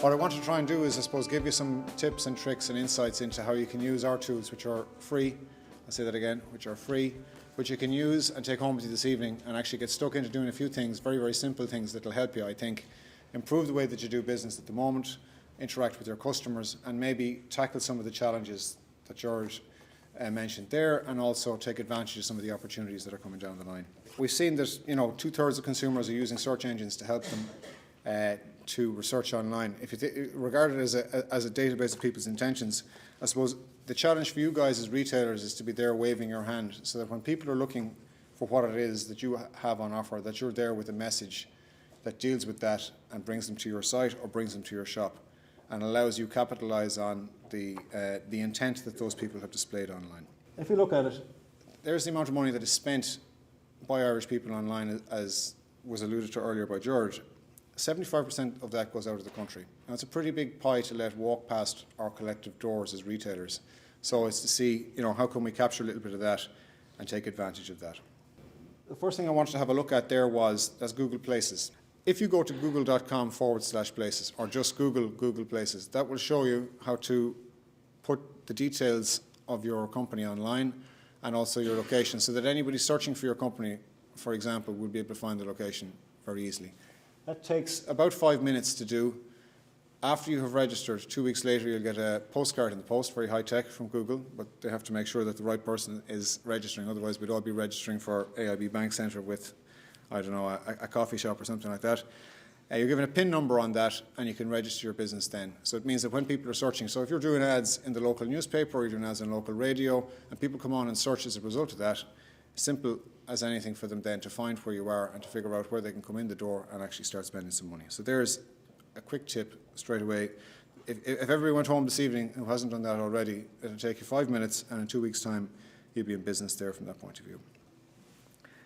What I want to try and do is, I suppose, give you some tips and tricks and insights into how you can use our tools, which are free. I'll say that again, which are free, which you can use and take home with you this evening and actually get stuck into doing a few things, very, very simple things that will help you, I think, improve the way that you do business at the moment, interact with your customers, and maybe tackle some of the challenges that George mentioned there, and also take advantage of some of the opportunities that are coming down the line. We've seen that 2/3 of consumers are using search engines to help them to research online. If you regard it as a database of people's intentions, I suppose the challenge for you guys as retailers is to be there waving your hand, so that when people are looking for what it is that you have on offer, that you're there with a message that deals with that and brings them to your site or brings them to your shop, and allows you capitalise on the intent that those people have displayed online. If you look at it, there's the amount of money that is spent by Irish people online, as was alluded to earlier by George. 75% of that goes out of the country. Now, it's a pretty big pie to let walk past our collective doors as retailers. So it's to see, how can we capture a little bit of that and take advantage of that. The first thing I wanted to have a look at there that's Google Places. If you go to google.com/places, or just Google Places, that will show you how to put the details of your company online and also your location, so that anybody searching for your company, for example, will be able to find the location very easily. That takes about 5 minutes to do. After you have registered, 2 weeks later, you'll get a postcard in the post, very high tech from Google, but they have to make sure that the right person is registering. Otherwise, we'd all be registering for AIB Bank Centre with, I don't know, a coffee shop or something like that. You're given a PIN number on that, and you can register your business then. So it means that when people are searching, so if you're doing ads in the local newspaper, or you're doing ads on local radio, and people come on and search as a result of that, simple as anything for them then to find where you are and to figure out where they can come in the door and actually start spending some money. So there's a quick tip straight away. If everybody went home this evening who hasn't done that already, it'll take you 5 minutes, and in 2 weeks' time, you'll be in business there from that point of view.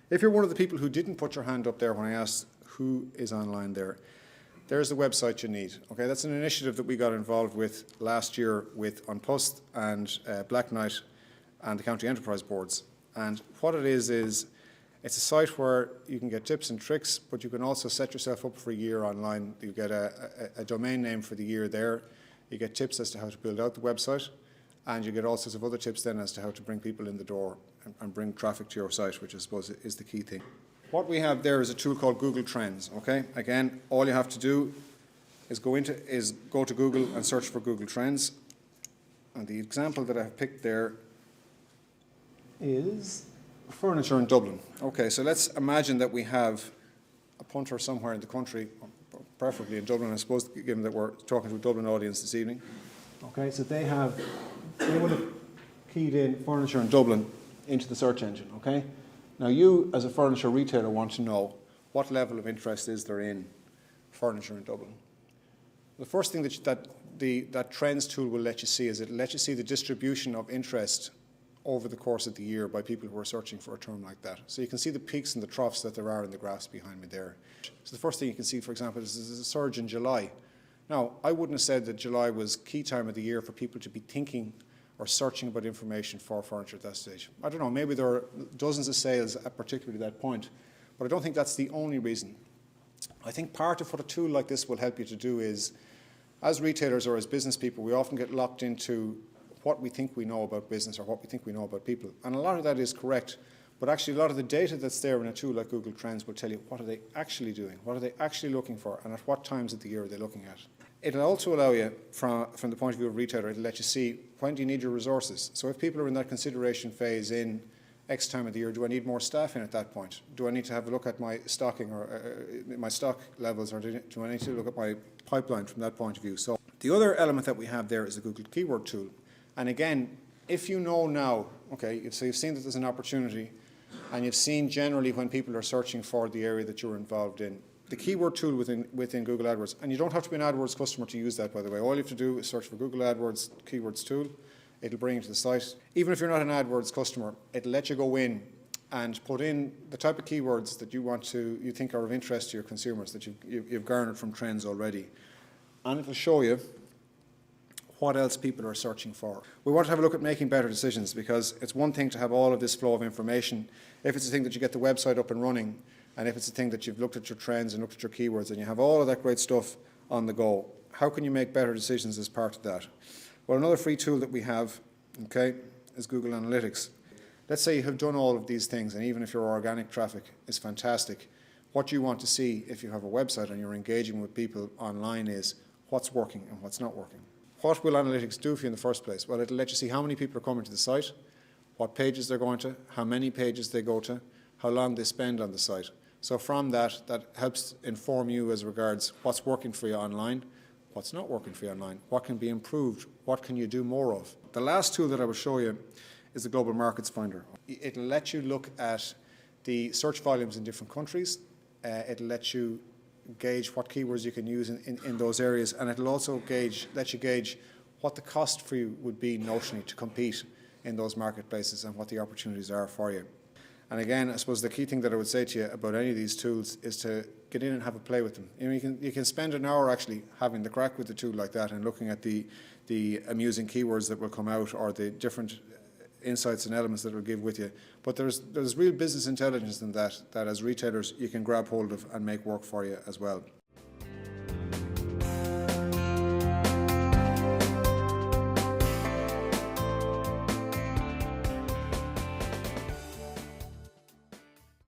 If you're one of the people who didn't put your hand up there when I asked who is online there's the website you need. Okay, that's an initiative that we got involved with last year with An Post and Black Knight and the County Enterprise Boards. And what it is it's a site where you can get tips and tricks, but you can also set yourself up for a year online. You get a domain name for the year there. You get tips as to how to build out the website, and you get all sorts of other tips then as to how to bring people in the door and bring traffic to your site, which I suppose is the key thing. What we have there is a tool called Google Trends. Okay, again, all you have to do is go to Google and search for Google Trends. And the example that I've picked there is furniture in Dublin. Okay, so let's imagine that we have a punter somewhere in the country, preferably in Dublin, I suppose, given that we're talking to a Dublin audience this evening. Okay, so they would have keyed in furniture in Dublin into the search engine. Okay, now you as a furniture retailer want to know what level of interest is there in furniture in Dublin. The first thing that Trends tool will let you see is it'll let you see the distribution of interest over the course of the year by people who are searching for a term like that. So you can see the peaks and the troughs that there are in the graphs behind me there. So the first thing you can see, for example, is there's a surge in July. Now, I wouldn't have said that July was key time of the year for people to be thinking or searching about information for furniture at that stage. I don't know, maybe there are dozens of sales at particularly that point, but I don't think that's the only reason. I think part of what a tool like this will help you to do is, as retailers or as business people, we often get locked into what we think we know about business or what we think we know about people. And a lot of that is correct, but actually a lot of the data that's there in a tool like Google Trends will tell you what are they actually doing, what are they actually looking for, and at what times of the year are they looking at. It'll also allow you, from the point of view of a retailer, it'll let you see when do you need your resources. So if people are in that consideration phase in X time of the year, do I need more staff in at that point? Do I need to have a look at my stocking or my stock levels, or do I need to look at my pipeline from that point of view? So the other element that we have there is the Google Keyword tool. And again, if you know now, okay, so you've seen that there's an opportunity, and you've seen generally when people are searching for the area that you're involved in, the keyword tool within Google AdWords, and you don't have to be an AdWords customer to use that, by the way. All you have to do is search for Google AdWords Keywords tool. It'll bring you to the site. Even if you're not an AdWords customer, it'll let you go in and put in the type of keywords that you think are of interest to your consumers, that you've garnered from Trends already. And it'll show you what else people are searching for. We want to have a look at making better decisions, because it's one thing to have all of this flow of information. If it's a thing that you get the website up and running, and if it's a thing that you've looked at your trends and looked at your keywords and you have all of that great stuff on the go, how can you make better decisions as part of that? Well, another free tool that we have, okay, is Google Analytics. Let's say you have done all of these things, and even if your organic traffic is fantastic, what you want to see if you have a website and you're engaging with people online is what's working and what's not working. What will analytics do for you in the first place? Well, it'll let you see how many people are coming to the site, what pages they're going to, how many pages they go to, how long they spend on the site. So from that, that helps inform you as regards what's working for you online, what's not working for you online, what can be improved, what can you do more of. The last tool that I will show you is the Global Markets Finder. It'll let you look at the search volumes in different countries. It'll let you gauge what keywords you can use in those areas, and it'll also let you gauge what the cost for you would be notionally to compete in those marketplaces and what the opportunities are for you. And again, I suppose the key thing that I would say to you about any of these tools is to get in and have a play with them. You know, you can spend an hour actually having the crack with the tool like that and looking at the amusing keywords that will come out or the different insights and elements that it will give with you. But there's real business intelligence in that as retailers you can grab hold of and make work for you as well.